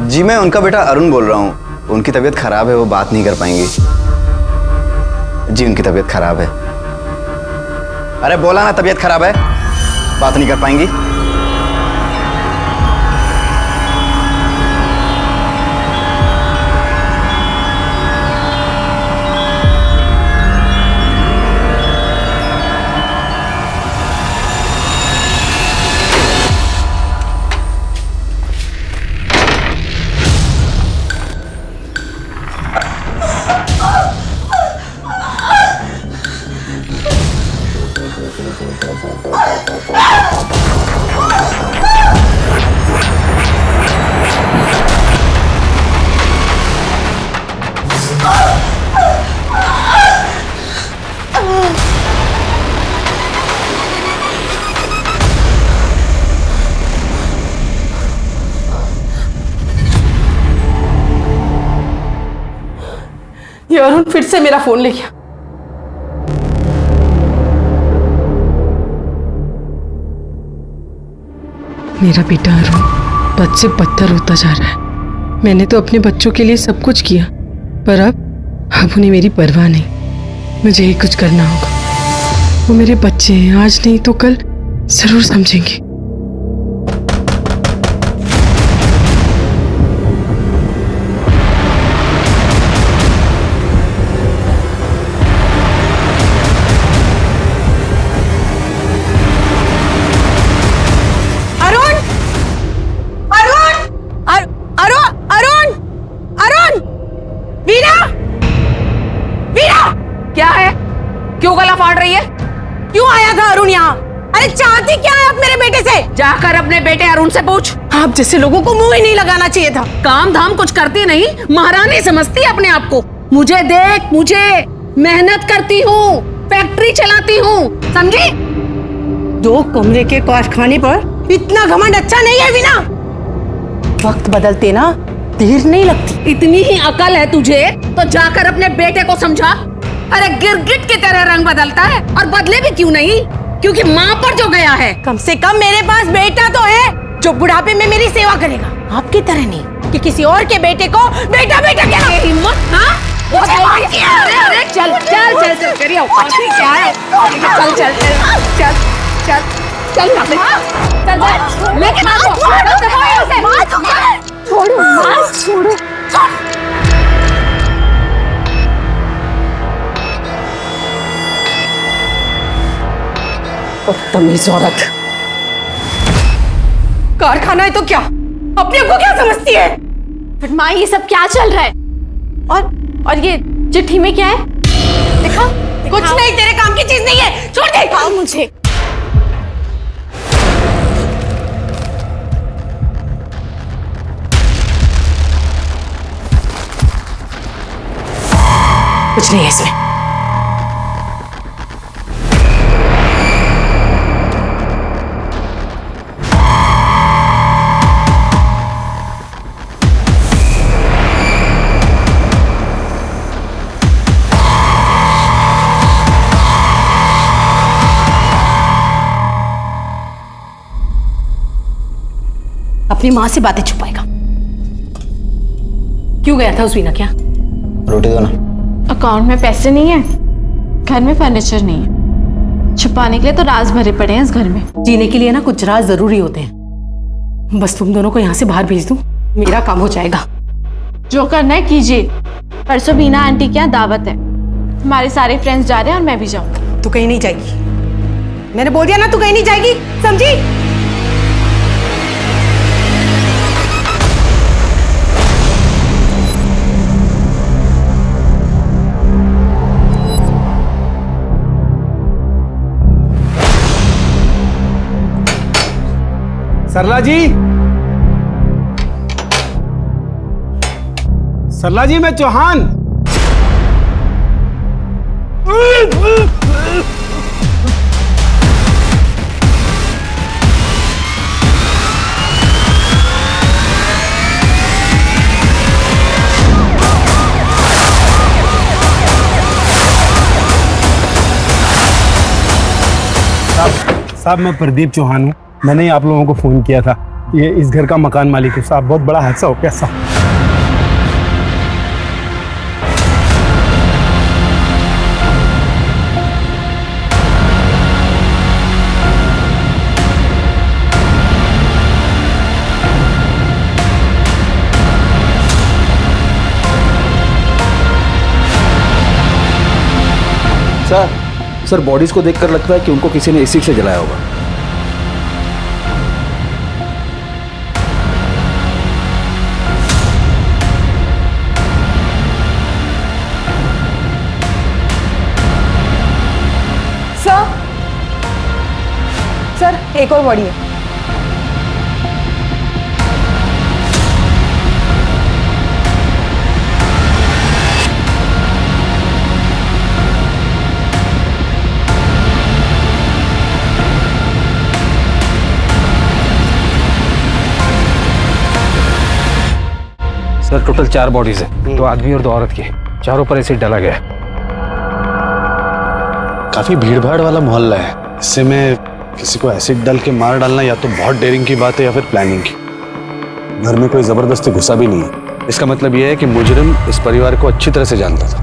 जी मैं उनका बेटा अरुण बोल रहा हूँ। उनकी तबीयत खराब है, वो बात नहीं कर पाएंगी। जी उनकी तबीयत खराब है। अरे बोला ना तबीयत खराब है, बात नहीं कर पाएंगी। ये अरुण फिर से मेरा फोन ले गया। मेरा बेटा अरुण बद से बदतर होता जा रहा है। मैंने तो अपने बच्चों के लिए सब कुछ किया, पर अब उन्हें मेरी परवाह नहीं। मुझे ही कुछ करना होगा। वो मेरे बच्चे हैं, आज नहीं तो कल जरूर समझेंगे। क्या है? क्यों गला फाड़ रही है? क्यों आया था अरुण यहाँ? अरे चाहती क्या है आप मेरे बेटे से? जाकर अपने बेटे अरुण से पूछ। आप जैसे लोगों को मुंह ही नहीं लगाना चाहिए था। काम धाम कुछ करती नहीं, महारानी समझती है अपने आप को। मुझे देख, मुझे मेहनत करती हूँ, फैक्ट्री चलाती हूँ, समझी? 2 कमरे के कारखाने पर इतना घमंड अच्छा नहीं है वीना। वक्त बदलते ना देर नहीं लगती। इतनी ही अकल है तुझे तो जाकर अपने बेटे को समझा। अरे गिरगिट की तरह रंग बदलता है, और बदले भी क्यों नहीं? क्योंकि माँ पर जो गया है। कम से कम मेरे पास बेटा तो है जो बुढ़ापे में मेरी सेवा करेगा, आपकी तरह नहीं कि किसी और के बेटे को बेटा बेटा कहना। हिम्मत? हाँ अरे अरे चल चल चल चल करिए क्या है? चल चल चल चल चल चल चल लेके छोड़ो छोड़ो। बदतमीज औरत। कारखाना है तो क्या, अपने को क्या समझती है? बट माँ ये सब क्या चल रहा है? और ये चिट्ठी में क्या है? दिखा। कुछ नहीं, तेरे काम की चीज नहीं है, छोड़ दे। दिखाओ मुझे। कुछ नहीं है इसमें। अपनी माँ से बातें छुपाएगा। क्यों गया था उस वीना? क्या रोटी दो ना। अकाउंट में पैसे नहीं है, घर में फर्नीचर नहीं है, छुपाने के लिए तो राज भरे पड़े हैं इस घर में। जीने के लिए ना कुछ राज जरूरी होते हैं। बस तुम दोनों को यहाँ से बाहर भेज दूं, मेरा काम हो जाएगा। जो करना है कीजिए। परसों बीना आंटी के यहाँ दावत है, हमारे सारे फ्रेंड्स जा रहे हैं और मैं भी जाऊंगी। तू कहीं नहीं जाएगी, मैंने बोल दिया ना, तू कहीं नहीं जाएगी, समझी? सरला जी, सरला जी, मैं चौहान। साहब, मैं प्रदीप चौहान हूँ। मैंने ही आप लोगों को फोन किया था। ये इस घर का मकान मालिक है साहब, बहुत बड़ा हादसा हो गया साहब। सर बॉडीज को देखकर लगता है कि उनको किसी ने एसिड से जलाया होगा। सर एक और बॉडी है। सर टोटल 4 बॉडीज है, 2 आदमी और 2 औरत की, चारों पर एसिड डाला गया है। काफी भीड़ भाड़ वाला मोहल्ला है, इससे में किसी को एसिड डाल के मार डालना या तो बहुत डेयरिंग की बात है या फिर प्लानिंग की। घर में कोई जबरदस्ती घुसा भी नहीं है। इसका मतलब यह है कि मुजरिम इस परिवार को अच्छी तरह से जानता था।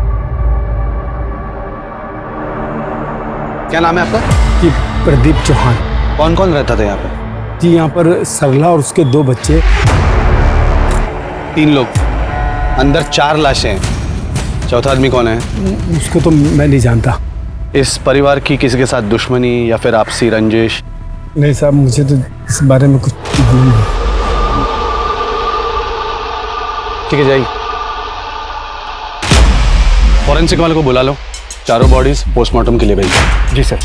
क्या नाम है आपका? जी प्रदीप चौहान। कौन कौन रहता था यहाँ पे? जी यहाँ पर सरला और उसके 2 बच्चे। 3 लोग, अंदर 4 लाशें हैं। चौथा आदमी कौन है? उसको तो मैं नहीं जानता। इस परिवार की किसी के साथ दुश्मनी या फिर आपसी रंजिश? नहीं साहब, मुझे तो इस बारे में कुछ मालूम नहीं। ठीक है, जाइए फॉरेंसिक वाले को बुला लो, चारों बॉडीज पोस्टमार्टम के लिए भेजिए। जी सर।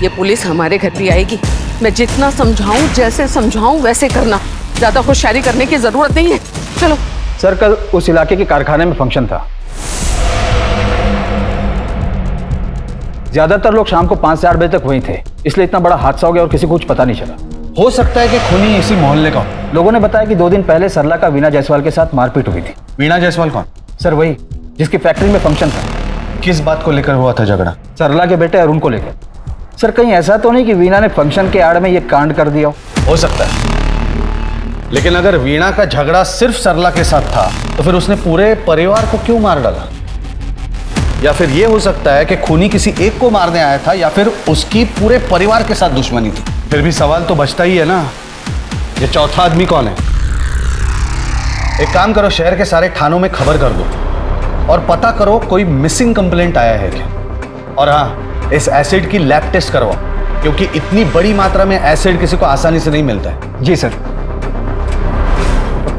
ये पुलिस हमारे घर भी आएगी। मैं जितना समझाऊं, जैसे समझाऊं वैसे करना। ज्यादा होशियारी करने की जरूरत नहीं है। चलो। सर कल उस इलाके के कारखाने में फंक्शन था। ज्यादातर लोग शाम को 5 से 8 बजे तक वहीं थे, इसलिए इतना बड़ा हादसा हो गया और किसी को कुछ पता नहीं चला। हो सकता है कि खूनी इसी मोहल्ले का हो। लोगों ने बताया कि 2 दिन पहले सरला का वीना जायसवाल के साथ मारपीट हुई थी। वीणा जायसवाल कौन? सर वही जिसकी फैक्ट्री में फंक्शन था। किस बात को लेकर हुआ था झगड़ा? सरला के बेटे अरुण को लेकर। सर कहीं ऐसा तो नहीं कि वीना ने फंक्शन के आड़ में ये कांड कर दिया हो सकता है, लेकिन अगर वीणा का झगड़ा सिर्फ सरला के साथ था तो फिर उसने पूरे परिवार को क्यों मार डाला? या फिर यह हो सकता है कि खूनी किसी एक को मारने आया था या फिर उसकी पूरे परिवार के साथ दुश्मनी थी। फिर भी सवाल तो बचता ही है ना, ये चौथा आदमी कौन है? एक काम करो, शहर के सारे थानों में खबर कर दो और पता करो कोई मिसिंग कंप्लेंट आया है क्या। और हाँ, इस एसिड की लैब टेस्ट करवाओ, क्योंकि इतनी बड़ी मात्रा में एसिड किसी को आसानी से नहीं मिलता है। जी सर।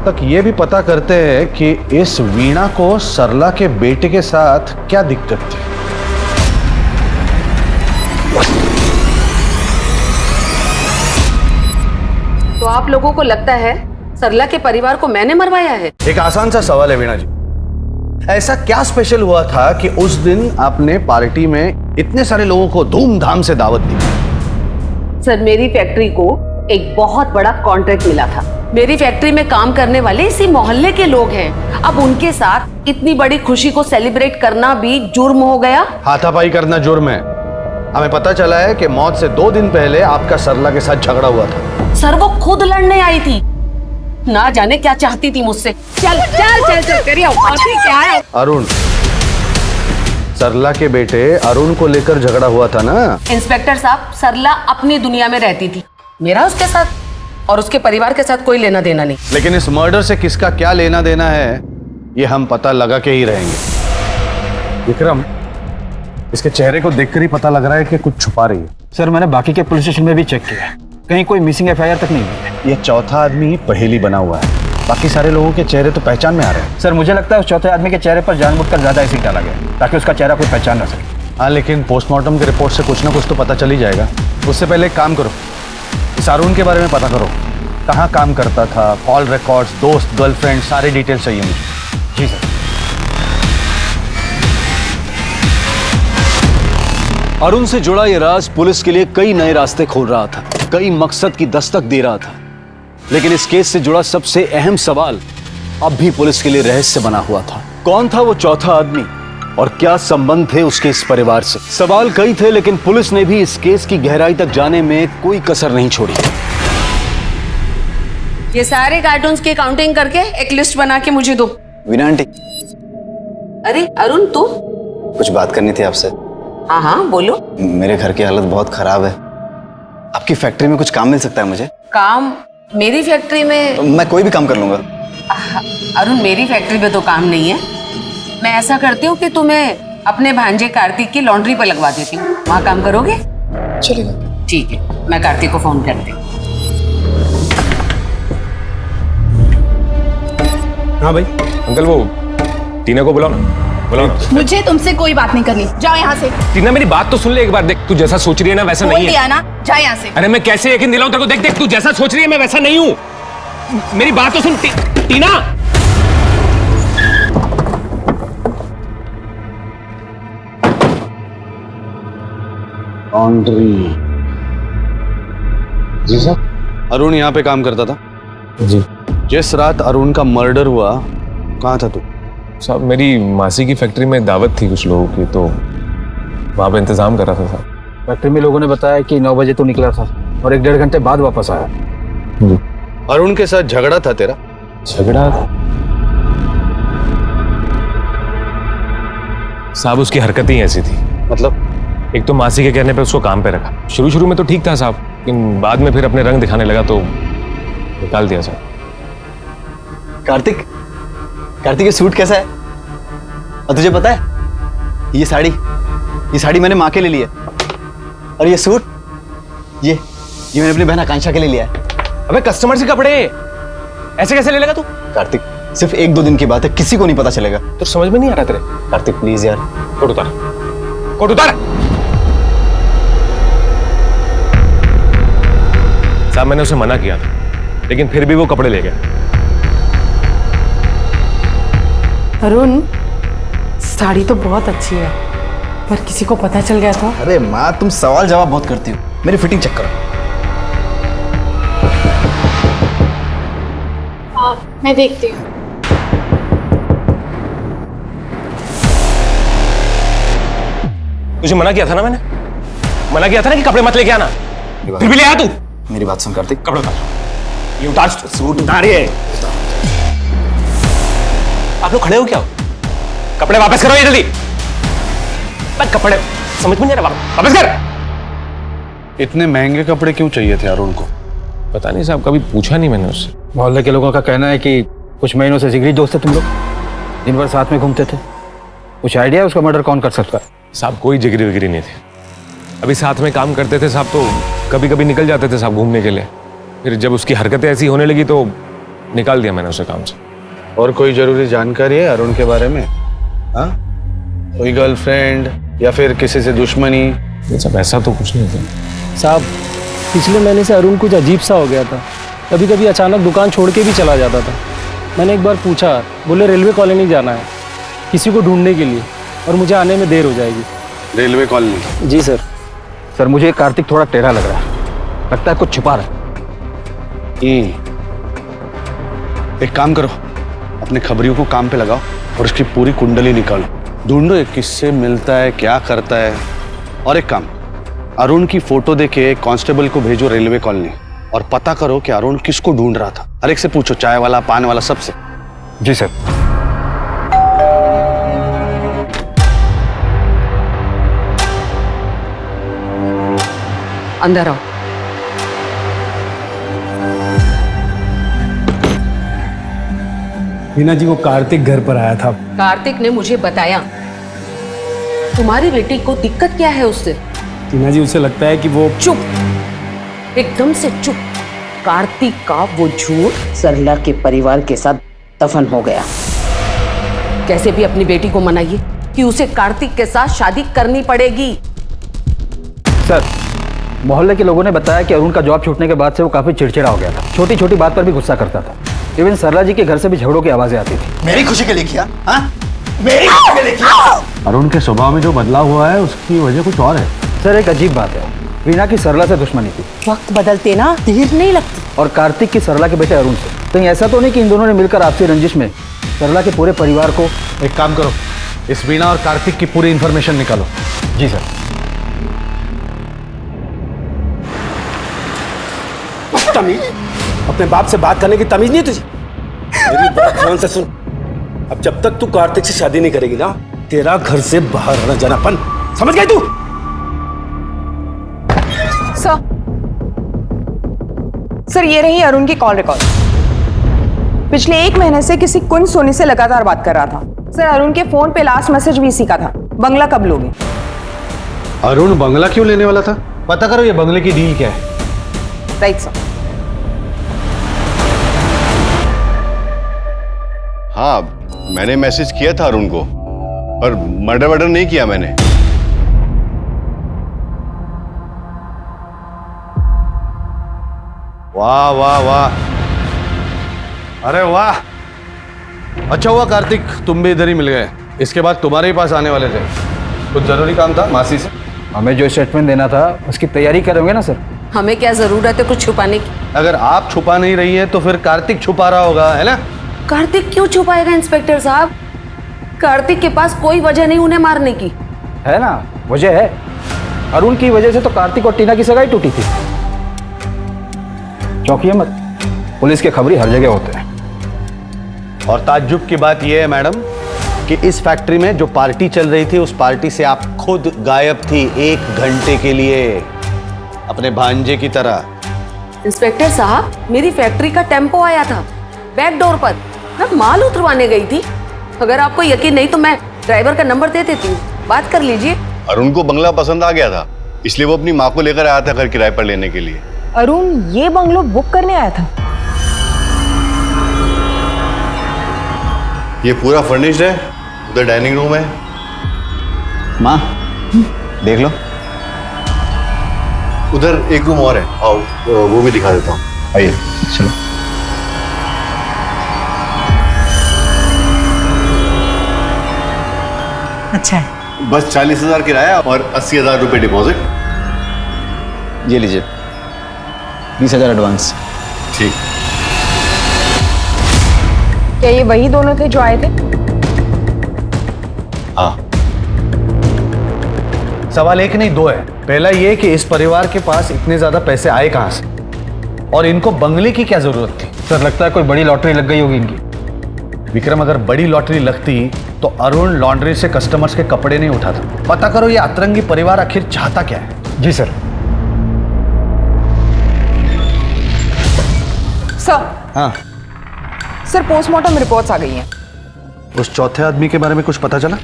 तक ये भी पता करते हैं कि इस वीणा को सरला के बेटे के साथ क्या दिक्कत थी। तो आप लोगों को लगता है सरला के परिवार को मैंने मरवाया है? एक आसान सा सवाल है वीणा जी, ऐसा क्या स्पेशल हुआ था कि उस दिन आपने पार्टी में इतने सारे लोगों को धूमधाम से दावत दी? सर मेरी फैक्ट्री को एक बहुत बड़ा कॉन्ट्रैक्ट मिला था। मेरी फैक्ट्री में काम करने वाले इसी मोहल्ले के लोग हैं। अब उनके साथ इतनी बड़ी खुशी को सेलिब्रेट करना भी जुर्म हो गया। हाथापाई करना जुर्म है। हमें पता चला है कि मौत से 2 दिन पहले आपका सरला के साथ झगड़ा हुआ था। सर वो खुद लड़ने आई थी, ना जाने क्या चाहती थी मुझसे। चल चल चल चल करिए, क्या है? अरुण, सरला के बेटे अरुण को लेकर झगड़ा हुआ था ना? इंस्पेक्टर साहब, सरला अपनी दुनिया में रहती थी, मेरा उसके साथ और उसके परिवार के साथ कोई लेना देना नहीं। लेकिन इस मर्डर से किसका क्या लेना देना है ये हम पता लगा के ही रहेंगे। विक्रम, इसके चेहरे को देखकर ही पता लग रहा है कि कुछ छुपा रही है। सर मैंने बाकी के पुलिस स्टेशन में भी चेक किया, कहीं कोई मिसिंग एफआईआर तक नहीं हुई है। ये चौथा आदमी पहेली बना हुआ है, बाकी सारे लोगों के चेहरे तो पहचान में आ रहे हैं। सर मुझे लगता है उस चौथे आदमी के चेहरे पर जानबूझकर ज्यादा एसिड डाला गया ताकि उसका चेहरा कोई पहचान ना सके। हाँ, लेकिन पोस्टमार्टम के रिपोर्ट से कुछ ना कुछ तो पता चल ही जाएगा। उससे पहले एक काम करो, इस अरुण के बारे में पता करो, कहाँ काम करता था, कॉल रिकॉर्ड्स, दोस्त, गर्लफ्रेंड, सारे डिटेल्स चाहिए मुझे। जी सर। अरुण से जुड़ा यह राज पुलिस के लिए कई नए रास्ते खोल रहा था, कई मकसद की दस्तक दे रहा था। लेकिन इस केस से जुड़ा सबसे अहम सवाल अब भी पुलिस के लिए रहस्य बना हुआ था। कौन था वो चौथा आदमी और क्या संबंध थे उसके इस परिवार से? सवाल कई थे, लेकिन पुलिस ने भी इस केस की गहराई तक जाने में कोई कसर नहीं छोड़ी। ये सारे कार्टून्स की काउंटिंग करके एक लिस्ट बना के मुझे दो। वीना आंटी, अरे अरुण तू? कुछ बात करनी थी आपसे। हाँ हाँ बोलो। मेरे घर की हालत बहुत खराब है। आपकी फैक्ट्री में कुछ काम मिल सकता है मुझे? काम? मेरी फैक्ट्री में? मैं कोई भी काम कर लूंगा। अरुण मेरी फैक्ट्री में तो काम नहीं है। मैं ऐसा करती हूँ कि तुम्हें अपने भांजे कार्तिक की लॉन्ड्री पर लगवा देती हूँ, वहाँ काम करोगे? चलेगा। ठीक है, मैं कार्तिक को फोन करती हूँ। हाँ भाई अंकल, वो टीना को बुलाओ ना, बुलाओ ना। मुझे तुमसे कोई बात नहीं करनी, जाओ यहाँ से। टीना मेरी बात तो सुन ले एक बार। देख तू जैसा सोच रही है ना वैसा नहीं है। ना, जा यहाँ से। अरे मैं कैसे यकीन दिलाऊं तेरे को? देख देख तू जैसा सोच रही है मैं वैसा नहीं हूँ। मेरी बात तो सुन टीना। लॉन्ड्री। जी सर। अरुण यहाँ पे काम करता था? जी जिस रात अरुण का मर्डर हुआ कहाँ था तू? साहब, मेरी मासी की फैक्ट्री में दावत थी कुछ लोगों की, तो वहाँ पे इंतजाम कर रहा था साहब। फैक्ट्री में लोगों ने बताया कि 9 बजे तो निकला था और 1-1.5 घंटे बाद वापस आया। जी। अरुण के साथ झगड़ा था तेरा? झगड़ा साहब, उसकी हरकतें ही ऐसी थी। मतलब? एक तो मासी के कहने पे उसको काम पे रखा। शुरू में तो ठीक था साहब, लेकिन बाद में फिर अपने रंग दिखाने लगा तो निकाल दिया साहब। कार्तिक, कार्तिक ये सूट कैसा है? और तुझे पता है ये साड़ी मैंने माँ के लिए ली है, और ये सूट ये मैंने अपनी बहन आकांक्षा के लिए लिया है। अबे कस्टमर से कपड़े ऐसे कैसे ले लेगा तू? कार्तिक सिर्फ 1-2 दिन की बात है, किसी को नहीं पता चलेगा। तो समझ में नहीं आ रहा तेरे? कार्तिक प्लीज यार। कोट उतार, कोट उतार। साहब मैंने उसे मना किया था, लेकिन फिर भी वो कपड़े ले गया। अरुण, साड़ी तो बहुत अच्छी है, पर किसी को पता चल गया तो? अरे माँ तुम सवाल जवाब बहुत करती हो, मेरी फिटिंग चेक करो। हाँ, मैं देखती हूँ। तुझे मना किया था ना मैंने, मना किया था ना कि कपड़े मत लेके आना, फिर भी ले आया तू। मेरी बात सुन कार्तिक। कपड़े उतार, ये उतार, सूट उतारिए। आप लोग खड़े हो क्या? कपड़े वापस करो ये जल्दी। कपड़े समझ में नहीं आ रहा, वापस कर। इतने महंगे कपड़े क्यों चाहिए थे अरुण को? पता नहीं साहब, कभी पूछा नहीं मैंने उससे। मोहल्ले के लोगों का कहना है कि कुछ महीनों से जिगरी दोस्त थे तुम लोग, दिन भर साथ में घूमते थे। कुछ आइडिया है उसका मर्डर कौन कर सकता है? साहब कोई जिगरी विगरी नहीं थे, अभी साथ में काम करते थे साहब, तो कभी कभी निकल जाते थे साहब घूमने के लिए। फिर जब उसकी हरकतें ऐसी होने लगी तो निकाल दिया मैंने उसे काम से। और कोई जरूरी जानकारी है अरुण के बारे में? हाँ, कोई गर्लफ्रेंड या फिर किसी से दुश्मनी? सब ऐसा तो कुछ नहीं था साहब। पिछले महीने से अरुण कुछ अजीब सा हो गया था, कभी कभी अचानक दुकान छोड़ के भी चला जाता था। मैंने एक बार पूछा, बोले रेलवे कॉलोनी जाना है किसी को ढूंढने के लिए, और मुझे आने में देर हो जाएगी। Railway colony? जी सर। सर मुझे कार्तिक थोड़ा टेढ़ा लग रहा है, लगता है कुछ छुपा रहा है। एक काम करो, अपने खबरियों को काम पे लगाओ और उसकी पूरी कुंडली निकालो, ढूंढो ये किससे मिलता है, क्या करता है। और एक काम, अरुण की फोटो देके एक कांस्टेबल को भेजो रेलवे कॉलोनी और पता करो कि अरुण किसको ढूंढ रहा था। हर एक से पूछो, चाय वाला, पान वाला, सबसे। जी सर। अंदर आओ। वीना जी, वो कार्तिक घर पर आया था। कार्तिक ने मुझे बताया। तुम्हारी बेटी को दिक्कत क्या है उससे? टीना जी, उसे लगता है कि वो... चुप, एकदम से चुप। कार्तिक का वो झूठ सरला के परिवार के साथ दफन हो गया। कैसे भी अपनी बेटी को मनाइए कि उसे कार्तिक के साथ शादी करनी पड़ेगी। सर, मोहल्ले के लोगों ने बताया कि अरुण का जॉब छूटने के बाद से वो काफी चिड़चिड़ा हो गया था, छोटी छोटी बात पर भी गुस्सा करता था। इवन सरला जी के घर से भी झगड़ों की आवाजें आती थी। मेरी खुशी के लिए किया? हाँ, मेरी खुशी के लिए किया? अरुण के स्वभाव में जो बदलाव हुआ है उसकी वजह कुछ और है। सर एक अजीब बात है, वीना की सरला से दुश्मनी थी। वक्त बदलते ना देर नहीं लगती। और कार्तिक की सरला के बेटे अरुण से। कहीं ऐसा तो नहीं कि इन दोनों ने मिलकर आपसी रंजिश में सरला के पूरे परिवार को... एक काम करो, इस वीणा और कार्तिक की पूरी इंफॉर्मेशन निकालो। जी सर। अपने बाप से बात करने की तमीज नहीं तुझे? मेरी बात ध्यान से सुन। अब जब तक तू कार्तिक से शादी नहीं करेगी ना, तेरा घर से बाहर आना जानापन, समझ गई तू? सर ये रही अरुण की कॉल रिकॉर्ड। पिछले 1 महीने से किसी कुंज सोनी से लगातार बात कर रहा था। सर अरुण के फोन पे लास्ट मैसेज भी इसी का था, बंगला कब लोगे? अरुण बंगला क्यों लेने वाला था? पता करो ये बंगले की डील क्या है। Right sir. हाँ, मैंने मैसेज किया था अरुण को, पर मर्डर नहीं किया मैंने। वाह वाह वाह, अरे वाह, अच्छा हुआ कार्तिक तुम भी इधर ही मिल गए। इसके बाद तुम्हारे ही पास आने वाले थे, कुछ जरूरी काम था मासी से। हमें जो स्टेटमेंट देना था उसकी तैयारी करोगे ना सर? हमें क्या जरूरत है कुछ छुपाने की? अगर आप छुपा नहीं रही है तो फिर कार्तिक छुपा रहा होगा, है ना? कार्तिक क्यों छुपाएगा इंस्पेक्टर साहब? कार्तिक के पास कोई वजह नहीं उन्हें मारने की। है ना, वजह है। अरुण की वजह से तो कार्तिक और टीना की सगाई टूटी थी। चौंकिए मत, पुलिस के खबरी हर जगह होते हैं। और ताज्जुब की बात यह है मैडम कि इस फैक्ट्री में जो पार्टी चल रही थी उस पार्टी से आप खुद गायब थी 1 घंटे के लिए, अपने भांजे की तरह। इंस्पेक्टर साहब, मेरी फैक्ट्री का टेम्पो आया था बैक डोर पर, मैं माल उतरवाने गई थी। अगर आपको यकीन नहीं तो मैं ड्राइवर का नंबर दे देती हूँ, बात कर लीजिए। अरुण को बंगला पसंद आ गया था, इसलिए वो अपनी माँ को लेकर आया था घर किराए पर लेने के लिए। अरुण ये बंगलो बुक करने आया था? ये पूरा फर्निश्ड है, उधर डाइनिंग रूम है। माँ देख लो, उधर एक रूम और है, आओ वो भी दिखा देता हूँ, आइए। चलो। अच्छा है। बस 40,000 किराया और 80,000 रुपए डिपॉजिट। ये लीजिए 20,000 एडवांस। ठीक। क्या ये वही दोनों थे जो आए थे? हाँ। सवाल एक नहीं 2 है। पहला ये कि इस परिवार के पास इतने ज्यादा पैसे आए कहां से, और इनको बंगले की क्या जरूरत थी? सर लगता है कोई बड़ी लॉटरी लग गई होगी इनकी। विक्रम, अगर बड़ी लॉटरी लगती तो अरुण लॉन्ड्री से कस्टमर्स के कपड़े नहीं उठाता। पता करो ये अतरंगी परिवार आखिर चाहता क्या है। जी सर। सर। हाँ सर पोस्टमार्टम रिपोर्ट्स आ गई हैं। उस चौथे आदमी के बारे में कुछ पता चला?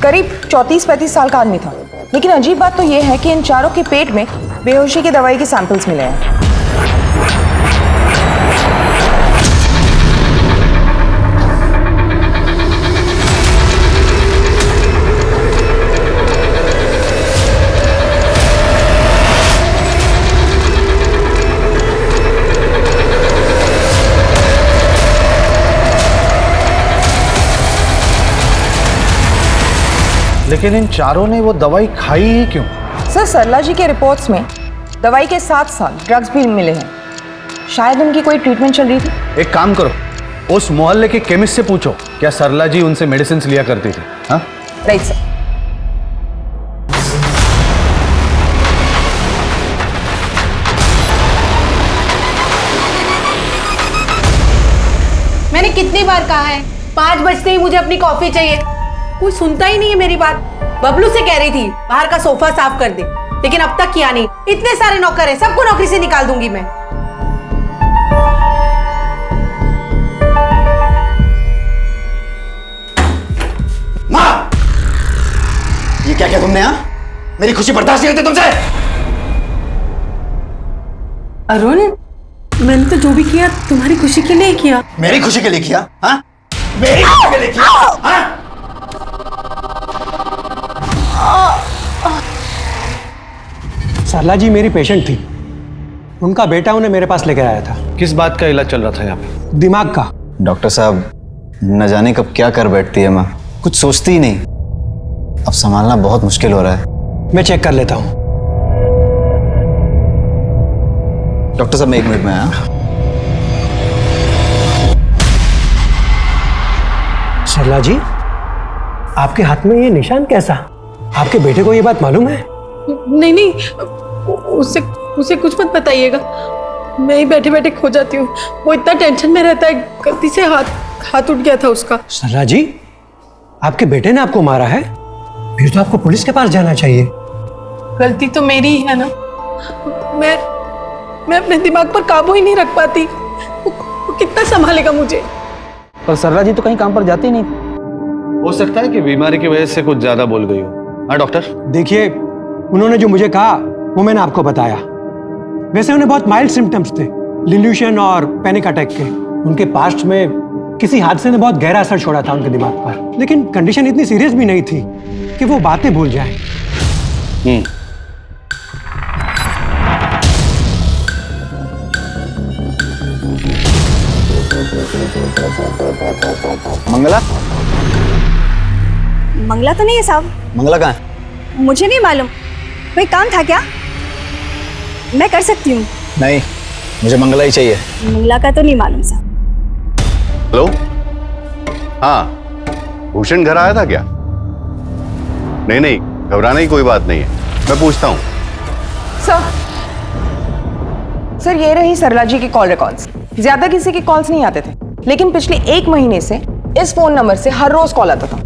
करीब 34-35 साल का आदमी था, लेकिन अजीब बात तो यह है कि इन चारों के पेट में बेहोशी की दवाई के सैंपल्स मिले हैं। लेकिन इन चारों ने वो दवाई खाई ही क्यों? सर सरला जी के रिपोर्ट्स में दवाई के साथ ड्रग्स भी मिले हैं। शायद उनकी कोई ट्रीटमेंट चल रही थी। एक काम करो, उस मोहल्ले के केमिस्ट से पूछो क्या सरला जी उनसे मेडिसिन लिया करती थी। हाँ राइट सर। मैंने कितनी बार कहा है 5 बजते ही मुझे अपनी कॉफी चाहिए, कोई सुनता ही नहीं है मेरी बात। बबलू से कह रही थी बाहर का सोफा साफ कर दे, लेकिन अब तक किया नहीं। इतने सारे नौकर हैं, सबको नौकरी से निकाल दूंगी मैं। माँ, ये क्या किया तुमने? मेरी खुशी बर्दाश्त नहीं होती तुमसे। अरुण, मैंने तो जो भी किया तुम्हारी खुशी के लिए किया। मेरी खुशी के लिए किया? हाँ, मेरी खुशी के लिए किया? हाँ? सरला जी मेरी पेशेंट थी, उनका बेटा उन्हें मेरे पास लेकर आया था। किस बात का इलाज चल रहा था यहाँ पे? दिमाग का। डॉक्टर साहब, न जाने कब क्या कर बैठती है माँ, कुछ सोचती ही नहीं। अब संभालना बहुत मुश्किल हो रहा है। मैं चेक कर लेता हूँ। डॉक्टर साहब मैं 1 मिनट में आया। सरला जी, आपके हाथ में ये निशान कैसा? आपके बेटे को ये बात मालूम है? नहीं, उसे कुछ मत बताइएगा। मैं ही बैठे बैठे खो जाती हूँ। वो इतना टेंशन में रहता है, गलती से हाथ उठ गया था उसका। सरला जी, आपके बेटे ने आपको मारा है? फिर तो आपको पुलिस के पास जाना चाहिए। गलती तो मेरी ही है ना। मैं अपने दिमाग पर काबू ही नहीं रख पाती। वो कितना संभालेगा मुझे? पर सरला जी तो कहीं काम पर जाती ही नहीं। हो सकता है कि बीमारी की वजह से कुछ ज्यादा बोल गई हो। हाँ डॉक्टर? देखिए, उन्होंने जो मुझे कहा वो मैंने आपको बताया। वैसे उन्हें बहुत माइल्ड सिम्टम्स थे, डिल्यूशन और पैनिक अटैक के। उनके पास्ट में किसी हादसे ने बहुत गहरा असर छोड़ा था उनके दिमाग पर, लेकिन कंडीशन इतनी सीरियस भी नहीं थी कि वो बातें भूल जाएं। मंगला? मंगला तो नहीं है साहब। मंगला कहाँ है? मुझे नहीं मालूम, कोई काम था क्या? मैं कर सकती हूँ। नहीं, मुझे मंगला ही चाहिए। मंगला का तो नहीं मालूम साहब। हेलो, हाँ, भूषण घर आया था क्या? नहीं, घबराने की कोई बात नहीं है, मैं पूछता हूँ। सर, ये रही सरला जी की कॉल रिकॉर्ड्स। ज्यादा किसी के कॉल्स नहीं आते थे, लेकिन पिछले 1 महीने से इस फोन नंबर से हर रोज कॉल आता था।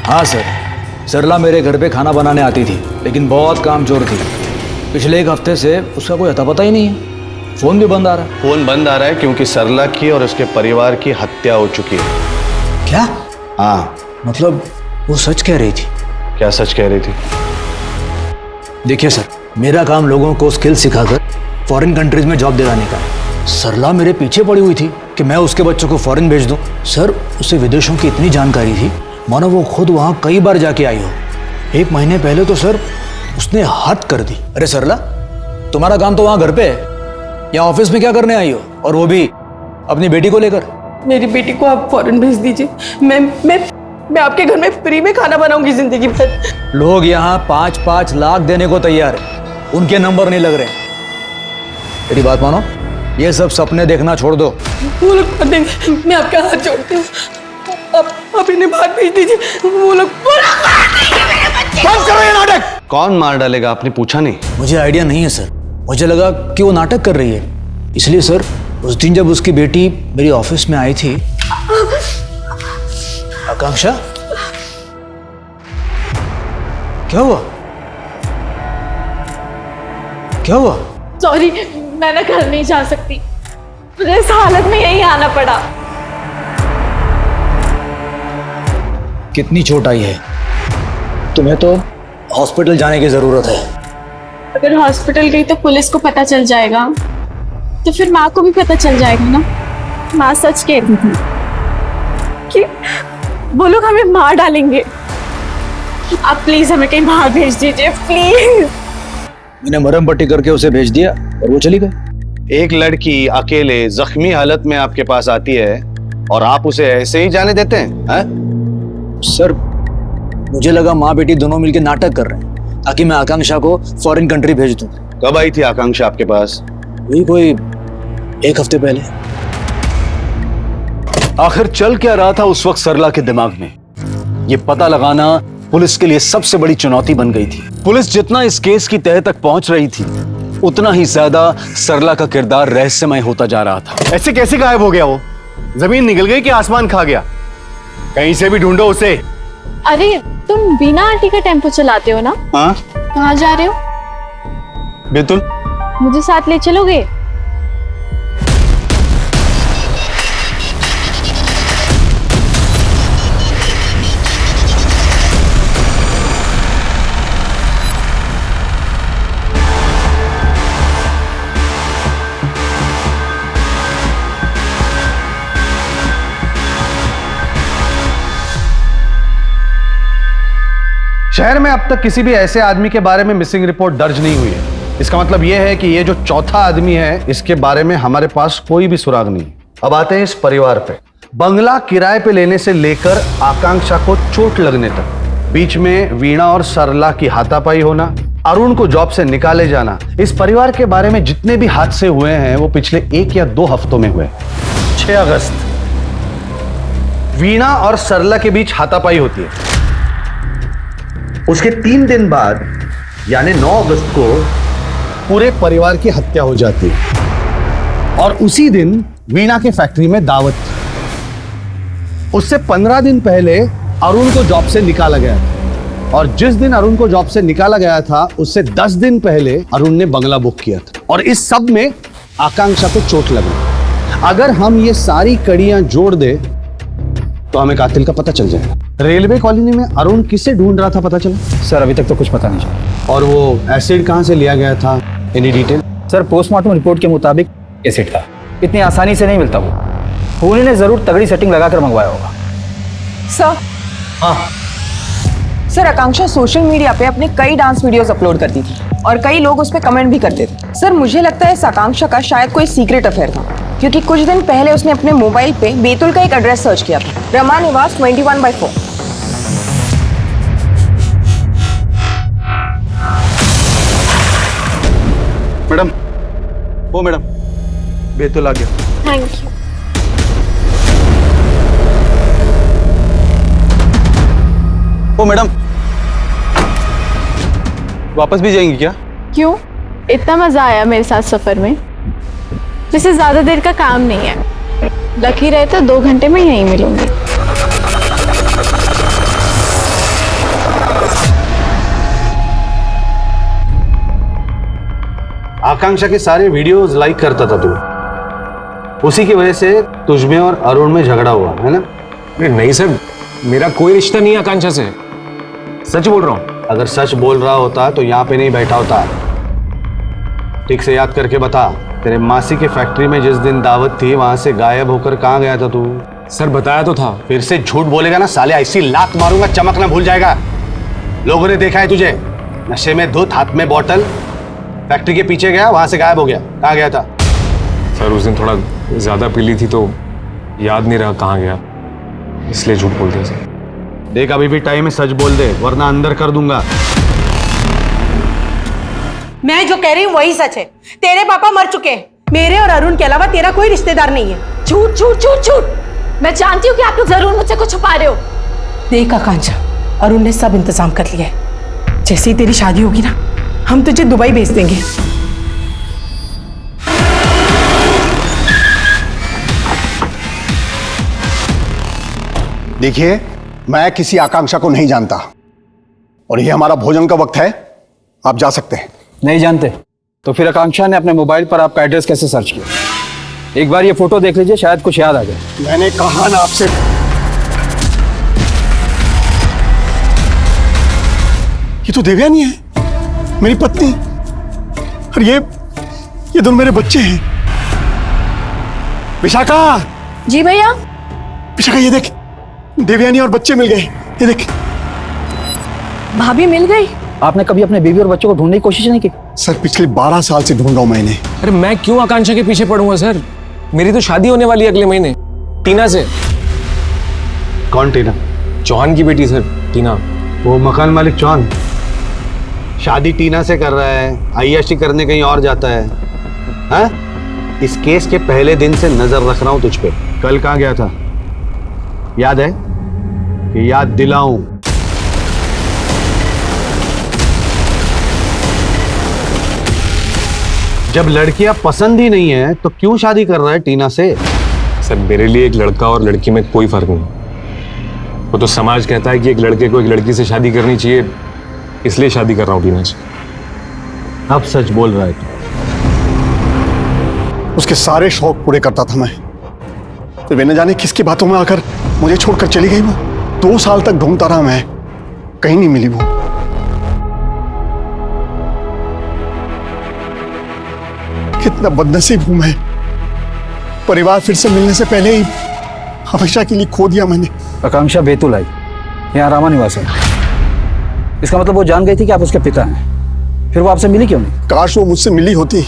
हाँ सर, सरला मेरे घर पे खाना बनाने आती थी, लेकिन बहुत कामचोर थी। पिछले 1 हफ्ते से उसका कोई अता पता ही नहीं है। फोन भी बंद आ रहा है। फोन बंद आ रहा है क्योंकि सरला की और उसके परिवार की हत्या हो चुकी है। क्या? हाँ। मतलब वो सच कह रही थी? क्या सच कह रही थी? देखिए सर, मेरा काम लोगों को स्किल सिखाकर फॉरेन कंट्रीज में जॉब दिलाने का है। सरला मेरे पीछे पड़ी हुई थी कि मैं उसके बच्चों को फॉरेन भेज दूं। सर, उसे विदेशों की इतनी जानकारी थी, मानो वो खुद वहां कई बार जाके आई हो। 1 महीने पहले तो सर उसने हद कर दी। अरे सरला, तुम्हारा काम तो वहां घर पे है, या ऑफिस में क्या करने आई हो, और वो भी अपनी बेटी को लेकर? मेरी बेटी को आप फौरन भेज दीजिए। मैं आपके घर में फ्री में खाना बनाऊंगी जिंदगी भर। लोग यहाँ 5-5 लाख देने को तैयार है, उनके नंबर नहीं लग रहे। मेरी बात मानो, ये सब सपने देखना छोड़ दो। वो लोग कर देंगे, मैं आपका हाथ जोड़ती हूँ। आप इन्हें बाहर भेज दीजिए। वो लोग बंद करो ये नाटक। कौन मार डालेगा आपने पूछा नहीं? मुझे आइडिया नहीं है सर, मुझे लगा कि वो नाटक कर रही है, इसलिए सर उस दिन जब उसकी बेटी मेरी ऑफिस में आई थी। आकांक्षा, क्या हुआ? क्या हुआ? सॉरी, मैं ना घर नहीं जा सकती, मुझे इस हालत में यहीं आना पड़ा। कितनी चोट आई है? तुम्हें तो हॉस्पिटल जाने की जरूरत है। अगर हॉस्पिटल गई तो पुलिस को पता चल जाएगा, तो फिर माँ को भी पता चल जाएगा ना। माँ सच कहती थी कि वो लोग हमें मार डालेंगे। आप प्लीज हमें कहीं बाहर भेज दीजिए, प्लीज। मैंने मरहम पट्टी करके उसे भेज दिया और वो चली गई। एक लड़की अकेले जख्मी हालत में आपके पास आती है और आप उसे ऐसे ही जाने देते हैं? सर, मुझे लगा माँ बेटी दोनों मिलकर नाटक कर रहे हैं ताकि मैं आकांक्षा को फॉरेन कंट्री भेज दूं। कब आई थी आकांक्षा आपके पास? वही कोई 1 हफ्ते पहले। आखिर चल क्या रहा था उस वक्त सरला के दिमाग में, ये पता लगाना पुलिस के लिए सबसे बड़ी चुनौती बन गई थी। पुलिस जितना इस केस की तह तक पहुंच रही थी, उतना ही ज्यादा सरला का किरदार रहस्यमय होता जा रहा था। ऐसे कैसे गायब हो गया वो? जमीन निकल गई कि आसमान खा गया? कहीं से भी ढूंढो उसे। अरे, तुम बीना आंटी का टेम्पो चलाते हो ना? हाँ। कहाँ जा रहे हो? बेतुल, मुझे साथ ले चलोगे? शहर में अब तक किसी भी ऐसे आदमी के बारे में मिसिंग रिपोर्ट दर्ज नहीं हुई है। इसका मतलब यह है कि ये जो चौथा आदमी है, इसके बारे में हमारे पास कोई भी सुराग नहीं। अब आते हैं इस परिवार पे। बंगला किराए पे लेने से लेकर आकांक्षा को चोट लगने तक, बीच में वीणा और सरला की हाथापाई होना, अरुण को जॉब से निकाले जाना, इस परिवार के बारे में जितने भी हादसे हुए हैं वो पिछले 1 या 2 हफ्तों में हुए। 6 अगस्त वीणा और सरला के बीच हाथापाई होती है। उसके 3 दिन बाद यानी 9 अगस्त को पूरे परिवार की हत्या हो जाती है। और उसी दिन वीणा के फैक्ट्री में दावत थी। उससे 15 दिन पहले अरुण को जॉब से निकाला गया था, और जिस दिन अरुण को जॉब से निकाला गया था उससे 10 दिन पहले अरुण ने बंगला बुक किया था, और इस सब में आकांक्षा को चोट लगी। अगर हम ये सारी कड़ियां जोड़ दे तो हमें कातिल का पता चल जाएगा। रेलवे कॉलोनी में अरुण किससे ढूंढ रहा था पता चला? सर अभी तक तो कुछ पता नहीं चला। और वो एसिड कहां से लिया गया था? Any detail? Sir postmortem report के मुताबिक एसिड था, इतनी आसानी से नहीं मिलता वो। खूनी ने जरूर तगड़ी सेटिंग लगाकर मंगवाया होगा। सर हाँ सर, आकांक्षा सोशल मीडिया पे अपने कई डांस वीडियोस अपलोड करती थी और कई लोग उस पर कमेंट भी करते थे। सर मुझे लगता है इस आकांक्षा का शायद कोई सीक्रेट अफेयर था, क्योंकि कुछ दिन पहले उसने अपने मोबाइल पे बैतूल का एक एड्रेस सर्च किया था, रमा निवास 21/4। मैडम, वो मैडम बैतूल आ गया। Thank you. ओ मैडम, वापस भी जाएंगी क्या? क्यों? इतना मजा आया मेरे साथ सफर में, जैसे ज्यादा देर का काम नहीं है। लकी रहे तो 2 घंटे में यहीं मिलूंगी। आकांक्षा के सारे वीडियोस लाइक करता था तू, उसी की वजह से तुझमें और अरुण में झगड़ा हुआ है ना? अरे नहीं सर, मेरा कोई रिश्ता नहीं है आकांक्षा से, सच बोल रहा हूं। अगर सच बोल रहा होता तो यहाँ पे नहीं बैठा होता। ठीक से याद करके बता, तेरे मासी के फैक्ट्री में जिस दिन दावत थी वहां से गायब होकर कहाँ गया था तू? सर बताया तो था। फिर से झूठ बोलेगा ना साले, ऐसी लात मारूंगा चमकना भूल जाएगा। लोगों ने देखा है तुझे नशे में धुत, हाथ में बोतल, फैक्ट्री के पीछे गया, वहां से गायब हो गया। कहाँ गया था? सर उस दिन थोड़ा ज्यादा पी ली थी तो याद नहीं रहा कहाँ गया, इसलिए झूठ बोल दिया सर। देख अभी भी टाइम है, सच बोल दे वरना अंदर कर दूंगा। मैं जो कह रही हूँ वही सच है। तेरे पापा मर चुके हैं, मेरे और अरुण के अलावा तेरा कोई रिश्तेदार नहीं है। झूठ झूठ झूठ झूठ। मैं जानती हूँ कि आप लोग जरूर मुझसे कुछ छुपा रहे हो। देख आकांक्षा, अरुण ने सब इंतजाम कर लिया है। जैसे ही तेरी शादी होगी ना, हम तुझे दुबई भेज देंगे। देखिए, मैं किसी आकांक्षा को नहीं जानता और ये हमारा भोजन का वक्त है, आप जा सकते हैं। नहीं जानते तो फिर आकांक्षा ने अपने मोबाइल पर आपका एड्रेस कैसे सर्च किया? एक बार ये फोटो देख लीजिए, शायद कुछ याद आ जाए। मैंने कहा ना आपसे, ये तो देवयानी है, मेरी पत्नी, और ये दोनों मेरे बच्चे हैं। विशाखा। जी भैया। विशाखा ये देख, देवयानी और बच्चे मिल गए, ये देख। भाभी मिल गई? आपने कभी अपने बीवी और बच्चों को ढूंढने की कोशिश नहीं की? सर पिछले 12 साल से ढूंढ रहा हूं मैंने। अरे मैं क्यों आकांक्षा के पीछे पड़ूंगा सर, मेरी तो शादी होने वाली है अगले महीने टीना से। कौन टीना? चौहान की बेटी सर, टीना। वो मकान मालिक चौहान शादी टीना से कर रहा है, अय्याशी करने कहीं और जाता है। हाँ? इस केस के पहले दिन से नजर रख रहा हूं तुझ पे। कल कहाँ गया था याद है कि याद दिलाऊं? जब लड़कियां पसंद ही नहीं है तो क्यों शादी कर रहा है टीना से? सर मेरे लिए एक लड़का और लड़की में कोई फर्क नहीं। वो तो समाज कहता है कि एक लड़के को एक लड़की से शादी करनी चाहिए, इसलिए शादी कर रहा हूँ टीना से। अब सच बोल रहा है तू? उसके सारे शौक पूरे करता था मैं, फिर वे न जाने किसकी बातों में आकर मुझे छोड़कर चली गई। वो 2 साल तक ढूंढता रहा मैं, कहीं नहीं मिली वो। कितना बदनसीब हूं मैं, परिवार फिर से मिलने से पहले ही हमेशा के लिए खो दिया मैंने। आकांक्षा बैतूल आई, यहाँ रामा निवास है। इसका मतलब वो जान गई थी कि आप उसके पिता हैं, फिर वो आपसे मिली क्यों नहीं? काश वो मुझसे मिली होती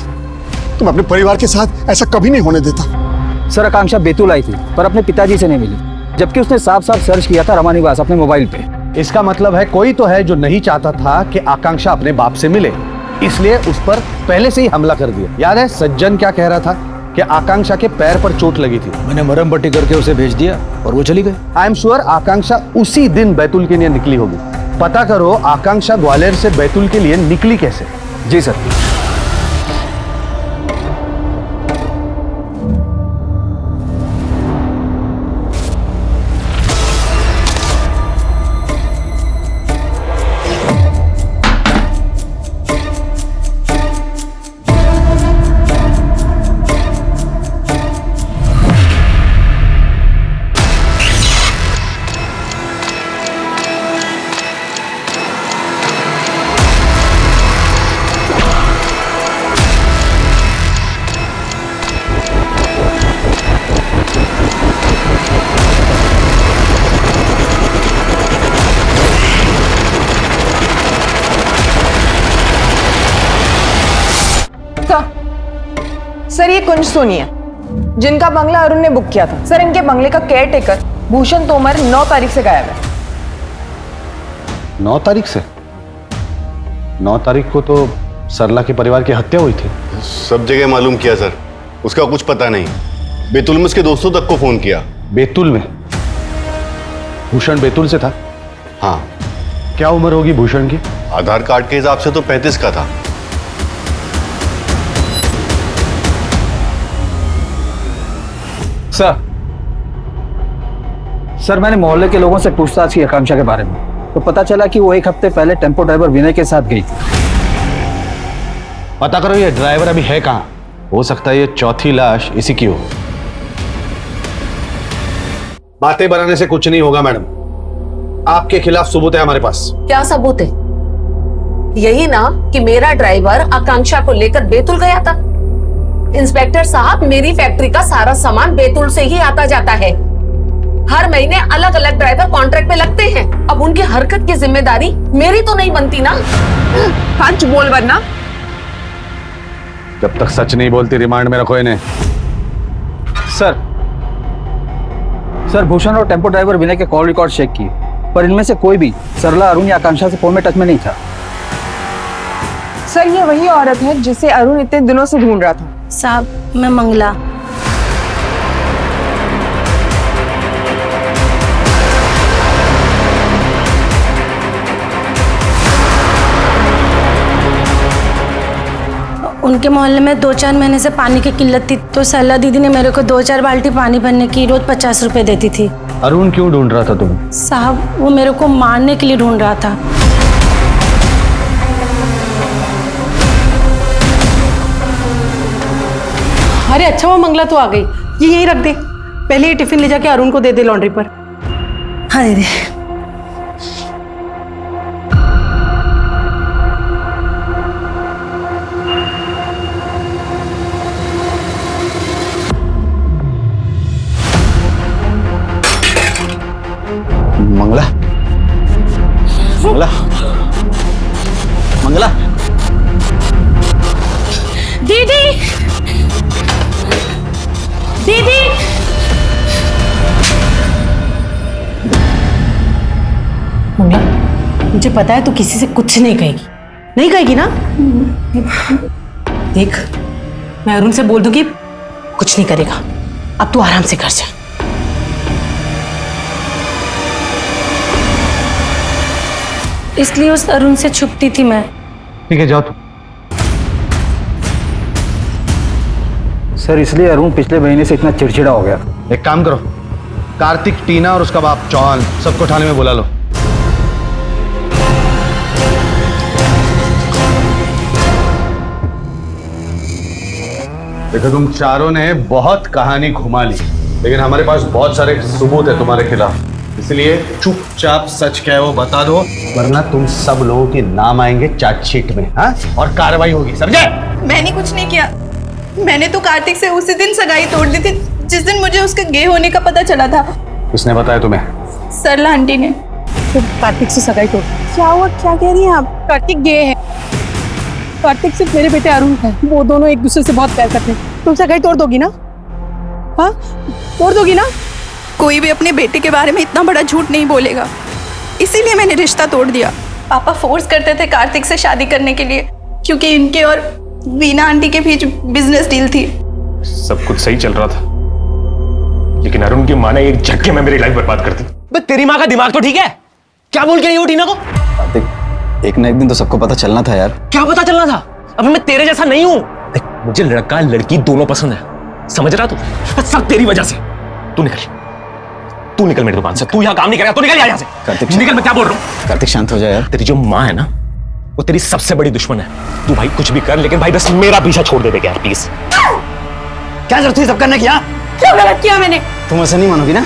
तो मैं अपने परिवार के साथ ऐसा कभी नहीं होने देता। सर आकांक्षा बैतूल आई थी पर अपने पिताजी से नहीं मिली, जबकि उसने साफ साफ सर्च किया था रमा निवास अपने मोबाइल पे। इसका मतलब है कोई तो है जो नहीं चाहता था कि आकांक्षा अपने बाप से मिले, इसलिए उस पर पहले से ही हमला कर दिया। याद है सज्जन क्या कह रहा था कि आकांक्षा के पैर पर चोट लगी थी। मैंने मरहम पट्टी करके उसे भेज दिया और वो चली गई। आई एम श्योर आकांक्षा उसी दिन बैतूल के लिए निकली होगी। पता करो आकांक्षा ग्वालियर से बैतूल के लिए निकली कैसे। जी सर। ये कुंज सोनी है जिनका बंगला अरुण ने बुक किया था। सर इनके बंगले का केयर टेकर भूषण तोमर 9 तारीख से गायब है। 9 तारीख से? 9 तारीख को तो सरला के परिवार की हत्या हुई थी। सब जगह मालूम किया सर, उसका कुछ पता नहीं। बैतूल में उसके दोस्तों तक को फोन किया। बैतूल में? भूषण बैतूल से था? हाँ। क्या उम्र होगी भूषण की? आधार कार्ड के हिसाब से तो 35 का था। सर मैंने मोहल्ले के लोगों से पूछताछ की आकांक्षा के बारे में, तो पता चला कि वो 1 हफ्ते पहले टेम्पो ड्राइवर विनय के साथ गई थी। पता करो ये ड्राइवर अभी है कहाँ। हो सकता है ये चौथी लाश इसी की हो। बातें बनाने से कुछ नहीं होगा मैडम, आपके खिलाफ सबूत है हमारे पास। क्या सबूत है? यही ना कि मेरा ड्राइवर आकांक्षा को लेकर बैतूल गया था। इंस्पेक्टर साहब, मेरी फैक्ट्री का सारा सामान बैतूल से ही आता जाता है। हर महीने अलग अलग ड्राइवर कॉन्ट्रैक्ट पे लगते हैं। अब उनकी हरकत की जिम्मेदारी मेरी तो नहीं बनती ना। सच बोल वरना। जब तक सच नहीं बोलती रिमांड में रखो इन्हें। सर भूषण और टेम्पो ड्राइवर विनय के कॉल रिकॉर्ड चेक किए, पर इनमें से कोई भी सरला, अरुण या आकांक्षा से फोन में टच में नहीं था। सर ये वही औरत है जिसे अरुण इतने दिनों से ढूंढ रहा था। साहब मैं मंगला। उनके मोहल्ले में 2-4 महीने से पानी की किल्लत थी, तो सरला दीदी ने मेरे को 2-4 बाल्टी पानी भरने की रोज 50 रुपए देती थी। अरुण क्यों ढूंढ रहा था तुम्हें? साहब वो मेरे को मारने के लिए ढूंढ रहा था। अरे अच्छा वो मंगला तो आ गई, ये यहीं रख दे। पहले ये टिफिन ले जाके अरुण को दे दे लॉन्ड्री पर। हाँ दीदी। मंगला, मंगला, मंगला। दीदी, दीदी। मंगला, मुझे पता है तू किसी से कुछ नहीं कहेगी, नहीं कहेगी ना? देख, मैं अरुण से बोल दूंगी, कुछ नहीं करेगा। अब तू आराम से घर जा। इसलिए उस अरुण से छुपती थी मैं। ठीक है जाओ तुम। सर इसलिए अरुण पिछले महीने से इतना चिड़चिड़ा हो गया। एक काम करो, कार्तिक, टीना और उसका बाप चौहान सबको थाने में बुला लो। देखो तुम चारों ने बहुत कहानी घुमा ली, लेकिन हमारे पास बहुत सारे सबूत है तुम्हारे खिलाफ। इसलिए चुपचाप सच क्या है वो बता दो, वरना तुम सब लोगों के नाम आएंगे चार्जशीट में। हाँ? और कार्रवाई होगी, समझे? मैंने कुछ नहीं किया। मैंने तो कार्तिक से उसी दिन सगाई तोड़ दी थी जिस दिन मुझे उसके गे होने का पता चला था। किसने बताया तुम्हें? सरला आंटी ने। तो कार्तिक से सगाई तोड़। क्या हुआ, क्या कह रही हैं आप? कार्तिक गे है। कार्तिक सिर्फ मेरे बेटे अरुण है, वो दोनों एक दूसरे से बहुत प्यार करते हैं। तुम सगाई तोड़ दोगी ना? हाँ तोड़ दोगी ना? कोई भी अपने बेटे के बारे में इतना बड़ा झूठ नहीं बोलेगा, इसीलिए मैंने रिश्ता तोड़ दिया। पापा फोर्स करते थे कार्तिक से शादी करने के लिए, क्योंकि इनके और वीना आंटी के बीच बिजनेस डील थी। सब कुछ सही चल रहा था, लेकिन अरुण की माँ ने एक झटके में मेरी लाइफ बर्बाद कर दी। बे तेरी माँ का दिमाग तो ठीक है? क्या बोल के आई हो टीना को? कार्तिक, एक ना एक दिन तो सबको पता चलना था यार। क्या पता चलना था? अभी मैं तेरे जैसा नहीं हूं। मुझे लड़का लड़की दोनों पसंद है, समझ रहा तू? सब तेरी वजह से। तू निकल मेरी दुकान से। तू यहाँ काम नहीं करेगा, तू निकल यहाँ से। कार्तिक निकल, मैं क्या बोल रहा हूँ? कार्तिक शांत हो जाए यार। तेरी जो माँ है ना, वो तेरी सबसे बड़ी दुश्मन है। तू भाई कुछ भी कर, लेकिन भाई बस मेरा पीछा छोड़ दे यार प्लीज। क्या जरूरत थी सब करने की? क्या गलत किया मैंने? तुम ऐसा नहीं मानोगी ना?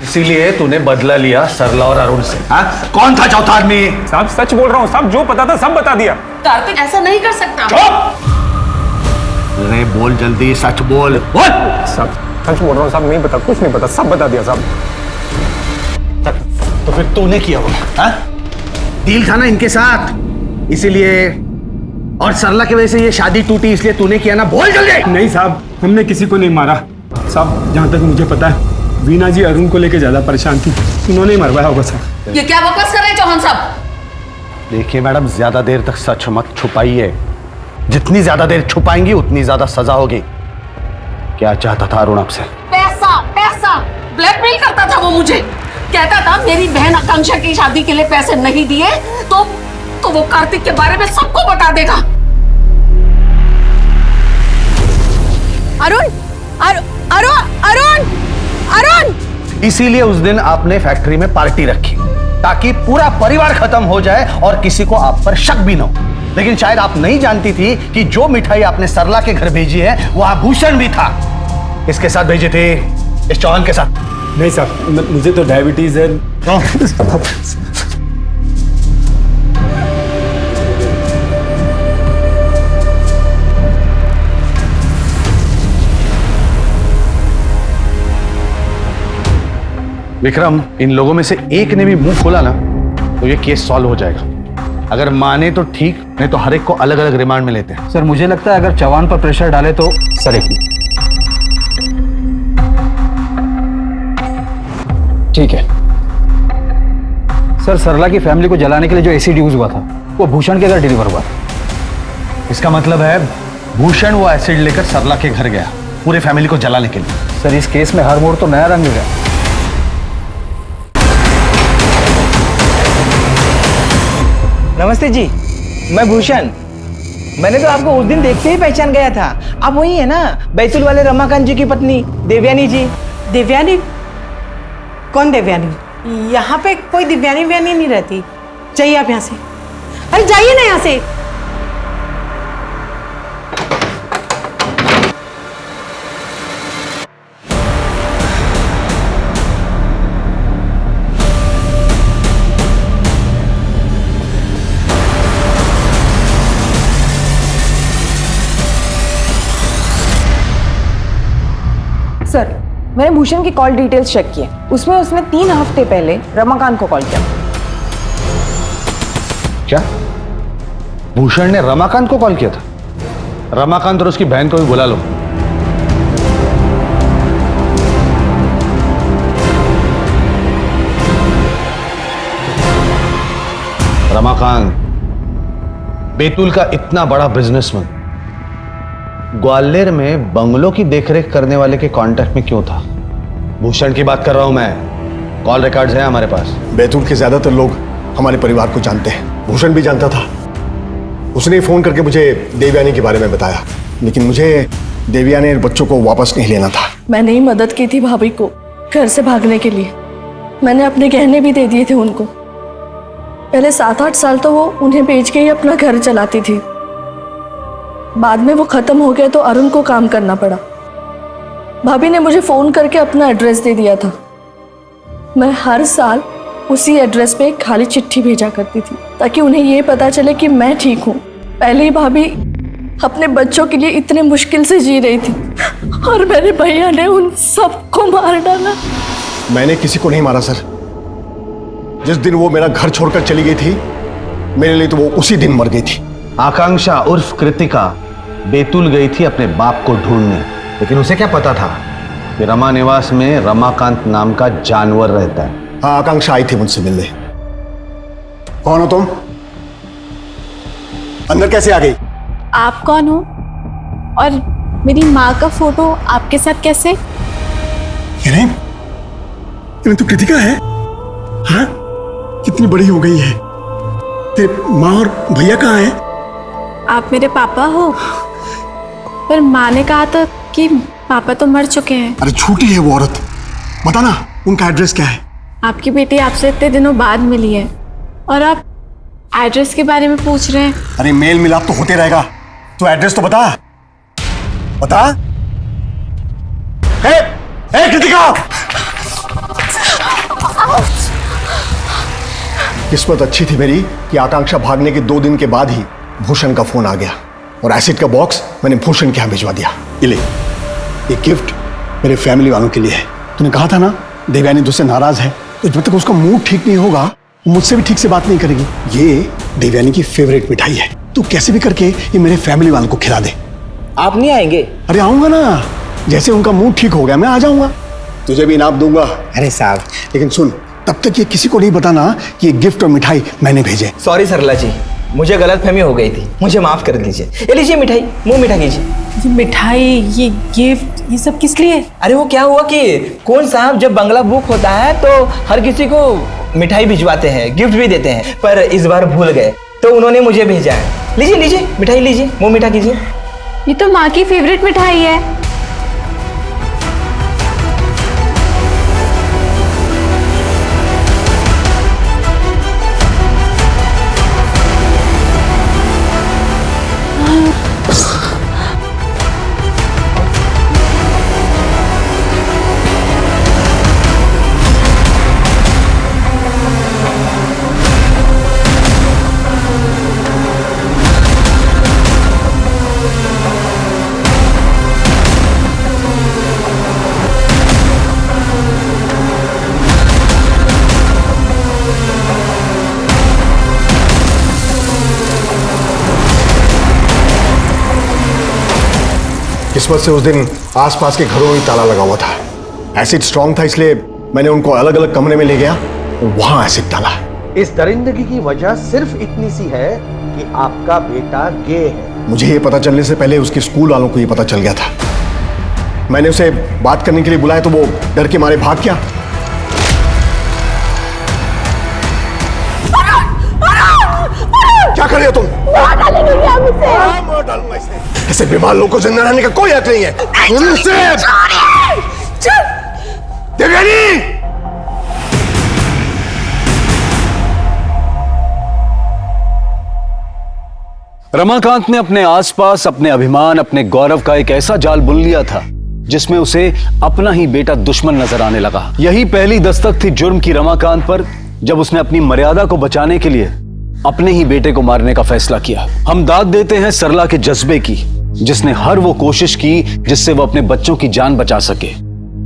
इसीलिए तूने बदला लिया सरला और अरुण से। हाँ? कौन था चौथा आदमी? साहब सच बोल रहा हूँ साहब, जो पता था सब बता दिया। कार्तिक ऐसा नहीं कर सकता। अरे बोल जल्दी, सच बोल। साहब सच बोल रहा हूँ साहब, नहीं पता, कुछ नहीं पता, सब बता दिया साहब। तो फिर तूने किया होगा, हाँ? डील था ना इनके साथ, इसीलिए। और सरला की वजह से ये शादी टूटी, इसलिए तूने किया ना। बोल जल्दी। नहीं साहब, हमने किसी को नहीं मारा साहब। जहाँ तक मुझे पता है वीणा जी अरुण को लेकर ज्यादा परेशान थी, उन्होंने ही मरवाया होगा सर। ये क्या बकवास कर रहे हैं चौहान साहब? देखिए मैडम, ज्यादा देर तक सच मत छुपाइए। जितनी ज्यादा देर छुपाएंगी उतनी ज्यादा सजा होगी। क्या चाहता था अरुण आपसे? पैसा पैसा, ब्लैकमेल करता था वो मुझे। कहता था मेरी बहन आकांक्षा की शादी के लिए पैसे नहीं दिए तो वो कार्तिक के बारे में सबको बता देगा। अरुण अरुण अरुण अरुण। इसीलिए उस दिन आपने फैक्ट्री में पार्टी रखी, ताकि पूरा परिवार खत्म हो जाए और किसी को आप पर शक भी न हो। लेकिन शायद आप नहीं जानती थी कि जो मिठाई आपने सरला के घर भेजी है वो आभूषण भी था। इसके साथ भेजी थी, इस चौहान के साथ। नहीं साहब, मुझे तो डायबिटीज है। विक्रम, इन लोगों में से एक ने भी मुंह खोला ना तो ये केस सॉल्व हो जाएगा। अगर माने तो ठीक, नहीं तो हर एक को अलग अलग रिमांड में लेते हैं। सर मुझे लगता है अगर चौहान पर प्रेशर डाले तो सर एक ठीक है। सर सरला की फैमिली को जलाने के लिए जो एसिड यूज हुआ था वो भूषण के घर डिलीवर हुआ था। इसका मतलब है भूषण वो एसिड लेकर सरला के घर गया पूरे फैमिली को जलाने के लिए। सर इस केस में हर मोड़ तो नया रंग गया। नमस्ते जी, मैं भूषण। मैंने तो आपको उस दिन देखते ही पहचान गया था। आप वही है ना, बैतूल वाले रमाकांत जी की पत्नी देवयानी जी? देवयानी? कौन देवयानी? यहाँ पे कोई दिव्यानी व्यानी नहीं रहती। जाइए आप यहाँ से। अरे जाइए ना यहाँ से। सर, मैंने भूषण की कॉल डिटेल्स चेक किए, उसमें उसने 3 हफ्ते पहले रमाकांत को कॉल किया। क्या भूषण ने रमाकांत को कॉल किया था? रमाकांत और उसकी बहन को भी बुला लो। रमाकांत बैतूल का इतना बड़ा बिजनेसमैन ग्वालियर में बंगलों की देखरेख करने वाले के कांटेक्ट में क्यों था? भूषण की बात कर रहा हूं मैं। कॉल रिकॉर्ड्स हैं हमारे पास। बैतूल के ज्यादातर लोग हमारे परिवार को जानते हैं, भूषण भी जानता था। उसने फोन करके मुझे देवयानी के बारे में बताया, लेकिन मुझे देवयानी और बच्चों को वापस नहीं लेना था। मैंने ही मदद की थी भाभी को घर से भागने के लिए। मैंने अपने गहने भी दे दिए थे उनको। पहले 7-8 साल तो वो उन्हें बेच के ही अपना घर चलाती थी। बाद में वो खत्म हो गया तो अरुण को काम करना पड़ा। भाभी ने मुझे फोन करके अपना एड्रेस दे दिया था। मैं हर साल उसी एड्रेस पे एक खाली चिट्ठी भेजा करती थी ताकि उन्हें ये पता चले कि मैं ठीक हूँ। पहले ही भाभी अपने बच्चों के लिए इतने मुश्किल से जी रही थी और मेरे भैया ने उन सबको मार डाला। मैंने किसी को नहीं मारा सर। जिस दिन वो मेरा घर छोड़कर चली गई थी, मेरे लिए तो वो उसी दिन मर गई थी। आकांक्षा उर्फ कृतिका बैतूल गई थी अपने बाप को ढूंढने, लेकिन उसे क्या पता था कि रमा निवास में रमाकांत नाम का जानवर रहता है। हाँ, आकांक्षा आई थी मुझसे मिलने। कौन हो तुम? अंदर कैसे आ गई? आप कौन हो और मेरी माँ का फोटो आपके साथ कैसे? ये तो कृतिका है। हाँ, कितनी बड़ी हो गई है। तेरे माँ और भैया कहाँ हैं? आप मेरे पापा हो, पर माँ ने कहा था कि पापा तो मर चुके हैं। अरे झूठी है वो औरत। बता ना, उनका एड्रेस क्या है? आपकी बेटी आपसे इतने दिनों बाद मिली है और आप एड्रेस के बारे में पूछ रहे हैं। अरे मेल मिलाप तो होते रहेगा, तो एड्रेस तो बता। बता। ए कृतिका! किस्मत अच्छी थी मेरी कि आकांक्षा भागने के 2 दिन के बाद ही भूषण का फोन आ गया और एसिड का बॉक्स मैंने भूषण के यहाँ भिजवा दिया। ये गिफ्ट मेरे फैमिली वालों के लिए है। तूने कहा था ना देवयानी तुझसे नाराज है, तो जब तक उसका मूड ठीक नहीं होगा वो मुझसे भी ठीक से बात नहीं करेगी। ये देवयानी की फेवरेट मिठाई है, तू कैसे भी करके ये मेरे फैमिली वालों को खिला दे। आप नहीं आएंगे? अरे आऊंगा ना, जैसे उनका मूड ठीक हो गया मैं आ जाऊंगा, तुझे भी इनाम दूंगा। अरे साहब, लेकिन सुन, तब तक ये किसी को नहीं बताना कि ये गिफ्ट और मिठाई मैंने भेजे। सॉरी सरला जी, मुझे गलतफहमी हो गई थी, मुझे माफ कर दीजिए। ये लीजिए मिठाई, मुंह मीठा कीजिए। ये मिठाई, ये गिफ्ट, ये सब किस लिए? अरे वो क्या हुआ कि कौन साहब जब बंगला बुक होता है तो हर किसी को मिठाई भिजवाते हैं, गिफ्ट भी देते हैं, पर इस बार भूल गए तो उन्होंने मुझे भेजा है। लीजिए लीजिए मिठाई लीजिए, मुंह मीठा कीजिए। ये तो माँ की फेवरेट मिठाई है। किस्मत से उस दिन आसपास के घरों में ताला लगा हुआ था। एसिड स्ट्रांग था, इसलिए मैंने उनको अलग अलग कमरे में ले गया और वहां एसिड डाला। इस दरिंदगी की वजह सिर्फ इतनी सी है कि आपका बेटा गे है। मुझे ये पता चलने से पहले उसके स्कूल वालों को ये पता चल गया था। मैंने उसे बात करने के लिए बुलाया तो वो डर के मारे भाग गया। क्या कर रहे हो तुम? ऐसे बीमार लोगों को जिंदा रहने का कोई हक नहीं है। देवयानी! रमाकांत ने अपने आसपास अपने अभिमान, अपने गौरव का एक ऐसा जाल बुन लिया था जिसमें उसे अपना ही बेटा दुश्मन नजर आने लगा। यही पहली दस्तक थी जुर्म की रमाकांत पर, जब उसने अपनी मर्यादा को बचाने के लिए अपने ही बेटे को मारने का फैसला किया। हम दाद देते हैं सरला के जज्बे की, जिसने हर वो कोशिश की जिससे वो अपने बच्चों की जान बचा सके।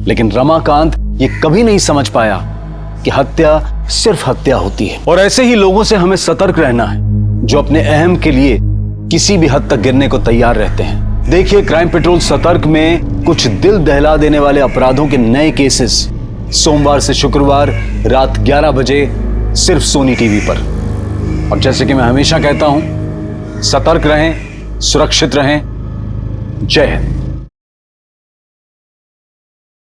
लेकिन रमाकांत ये कभी नहीं समझ पाया कि हत्या सिर्फ हत्या होती है। और ऐसे ही लोगों से हमें सतर्क रहना है जो अपने अहम के लिए किसी भी हद तक गिरने को तैयार रहते हैं। देखिए क्राइम पेट्रोल सतर्क में कुछ दिल दहला देने वाले अपराधों के नए केसेस सोमवार से शुक्रवार रात 11 बजे सिर्फ सोनी टीवी पर। और जैसे कि मैं हमेशा कहता हूं, सतर्क रहें, सुरक्षित रहें। जय हिंद।